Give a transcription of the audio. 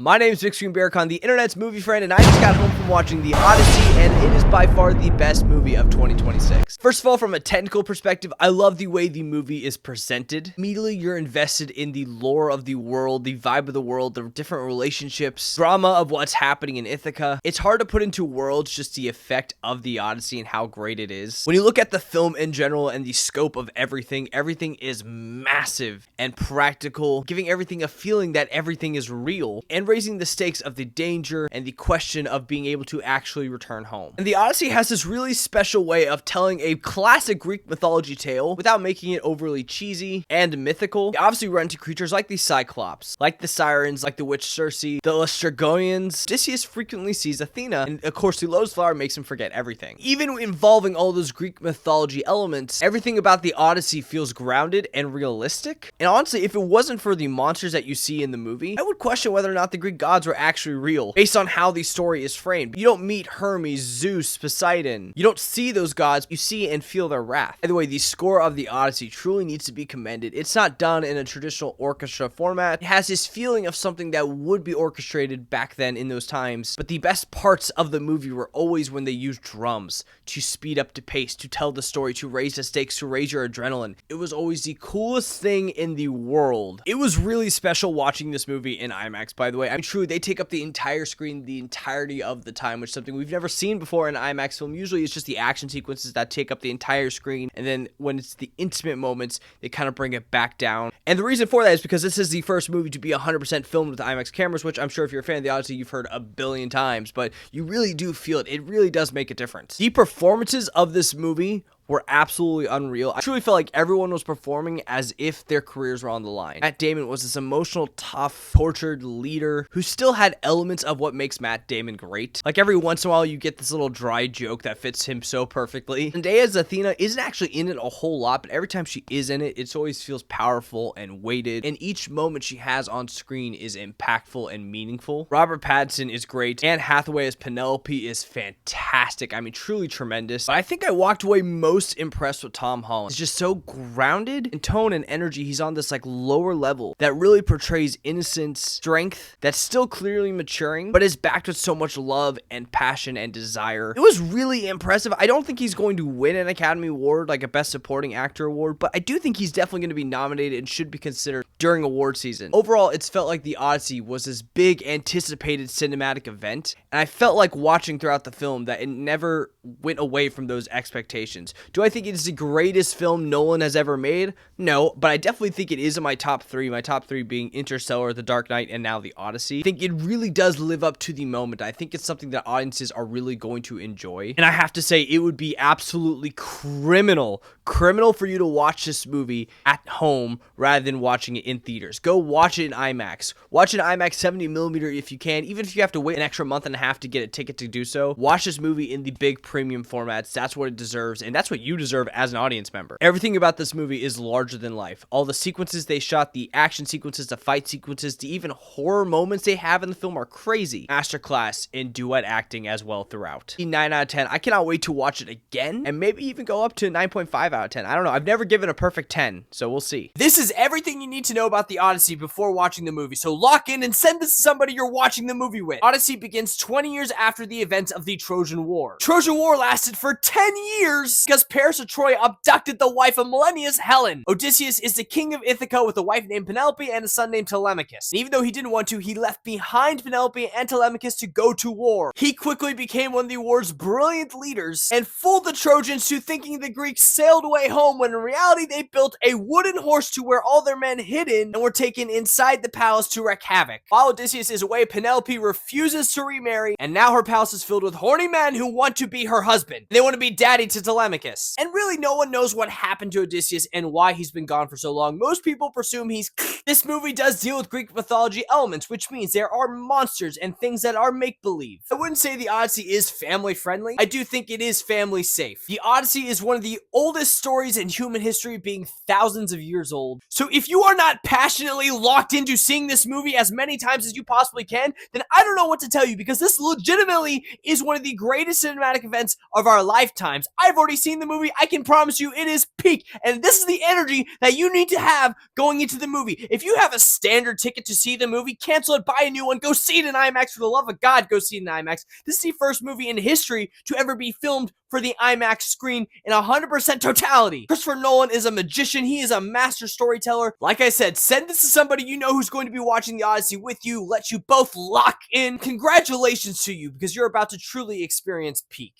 My name is Big Screen Bearcon, the internet's movie friend, and I just got home from watching the Odyssey, and it is by far the best movie of 2026. First of all, from a technical perspective, I love the way the movie is presented. Immediately, you're invested in the lore of the world, the vibe of the world, the different relationships, drama of what's happening in Ithaca. It's hard to put into words just the effect of the Odyssey and how great it is. When you look at the film in general and the scope of everything is massive and practical, giving everything a feeling that everything is real, and raising the stakes of the danger and the question of being able to actually return home. And the Odyssey has this really special way of telling a classic Greek mythology tale without making it overly cheesy and mythical. You obviously run into creatures like the Cyclops, like the Sirens, like the witch Circe, the Laestrygonians. Odysseus frequently sees Athena, and of course the Lotus Flower makes him forget everything. Even involving all those Greek mythology elements, everything about the Odyssey feels grounded and realistic. And honestly, if it wasn't for the monsters that you see in the movie, I would question whether or not the Greek gods were actually real, based on how the story is framed. You don't meet Hermes, Zeus, Poseidon. You don't see those gods, you see and feel their wrath. By the way, the score of the Odyssey truly needs to be commended. It's not done in a traditional orchestra format. It has this feeling of something that would be orchestrated back then in those times, but the best parts of the movie were always when they used drums to speed up the pace, to tell the story, to raise the stakes, to raise your adrenaline. It was always the coolest thing in the world. It was really special watching this movie in IMAX, by the way. I mean, truly, they take up the entire screen the entirety of the time, which is something we've never seen before in an IMAX film. Usually, it's just the action sequences that take up the entire screen, and then when it's the intimate moments, they kind of bring it back down. And the reason for that is because this is the first movie to be 100% filmed with IMAX cameras, which I'm sure if you're a fan of the Odyssey, you've heard a billion times, but you really do feel it. It really does make a difference. The performances of this movie were absolutely unreal. I truly felt like everyone was performing as if their careers were on the line. Matt Damon was this emotional, tough, tortured leader who still had elements of what makes Matt Damon great. Like every once in a while, you get this little dry joke that fits him so perfectly. Zendaya's Athena isn't actually in it a whole lot, but every time she is in it, it always feels powerful and weighted, and each moment she has on screen is impactful and meaningful. Robert Pattinson is great. Anne Hathaway as Penelope is fantastic. I mean, truly tremendous. But I think I walked away most impressed with Tom Holland. He's just so grounded in tone and energy. He's on this like lower level that really portrays innocence, strength that's still clearly maturing, but is backed with so much love and passion and desire. It was really impressive. I don't think he's going to win an Academy Award, like a Best Supporting Actor award, but I do think he's definitely going to be nominated and should be considered during award season. Overall, it's felt like the Odyssey was this big anticipated cinematic event, and I felt like watching throughout the film that it never went away from those expectations. Do I think it is the greatest film Nolan has ever made? No, but I definitely think it is in my top three. My top three being Interstellar, The Dark Knight, and now The Odyssey. I think it really does live up to the moment. I think it's something that audiences are really going to enjoy. And I have to say, it would be absolutely criminal for you to watch this movie at home rather than watching it in theaters. Go watch it in IMAX. Watch it in IMAX 70mm if you can, even if you have to wait an extra month and a half to get a ticket to do so. Watch this movie in the big premium formats. That's what it deserves, and that's what you deserve as an audience member. Everything about this movie is larger than life. All the sequences they shot, the action sequences, the fight sequences, the even horror moments they have in the film are crazy. Masterclass in duet acting as well throughout. 9 out of 10. I cannot wait to watch it again, and maybe even go up to 9.5 out of 10. I don't know. I've never given a perfect 10, so we'll see. This is everything you need to know about the Odyssey before watching the movie, so lock in and send this to somebody you're watching the movie with. Odyssey begins 20 years after the events of the Trojan War. Trojan War lasted for 10 years because Paris of Troy abducted the wife of Menelaus, Helen. Odysseus is the king of Ithaca with a wife named Penelope and a son named Telemachus. And even though he didn't want to, he left behind Penelope and Telemachus to go to war. He quickly became one of the war's brilliant leaders and fooled the Trojans to thinking the Greeks sailed away home when in reality they built a wooden horse to where all their men hidden and were taken inside the palace to wreak havoc. While Odysseus is away, Penelope refuses to remarry, and now her palace is filled with horny men who want to be her husband. They want to be daddy to Telemachus. And really no one knows what happened to Odysseus and why he's been gone for so long. Most people presume he's This movie does deal with Greek mythology elements, which means there are monsters and things that are make-believe. I wouldn't say the Odyssey is family-friendly. I do think it is family-safe. The Odyssey is one of the oldest stories in human history, being thousands of years old. So if you are not passionately locked into seeing this movie as many times as you possibly can, then I don't know what to tell you, because this legitimately is one of the greatest cinematic events of our lifetimes. I've already seen the movie, I can promise you it is peak. And this is the energy that you need to have going into the movie. If you have a standard ticket to see the movie, cancel it, buy a new one, go see it in IMAX. For the love of God, go see it in IMAX. This is the first movie in history to ever be filmed for the IMAX screen in 100% totality. Christopher Nolan is a magician. He is a master storyteller. Like I said, send this to somebody you know who's going to be watching the Odyssey with you. Let you both lock in. Congratulations to you, because you're about to truly experience peak.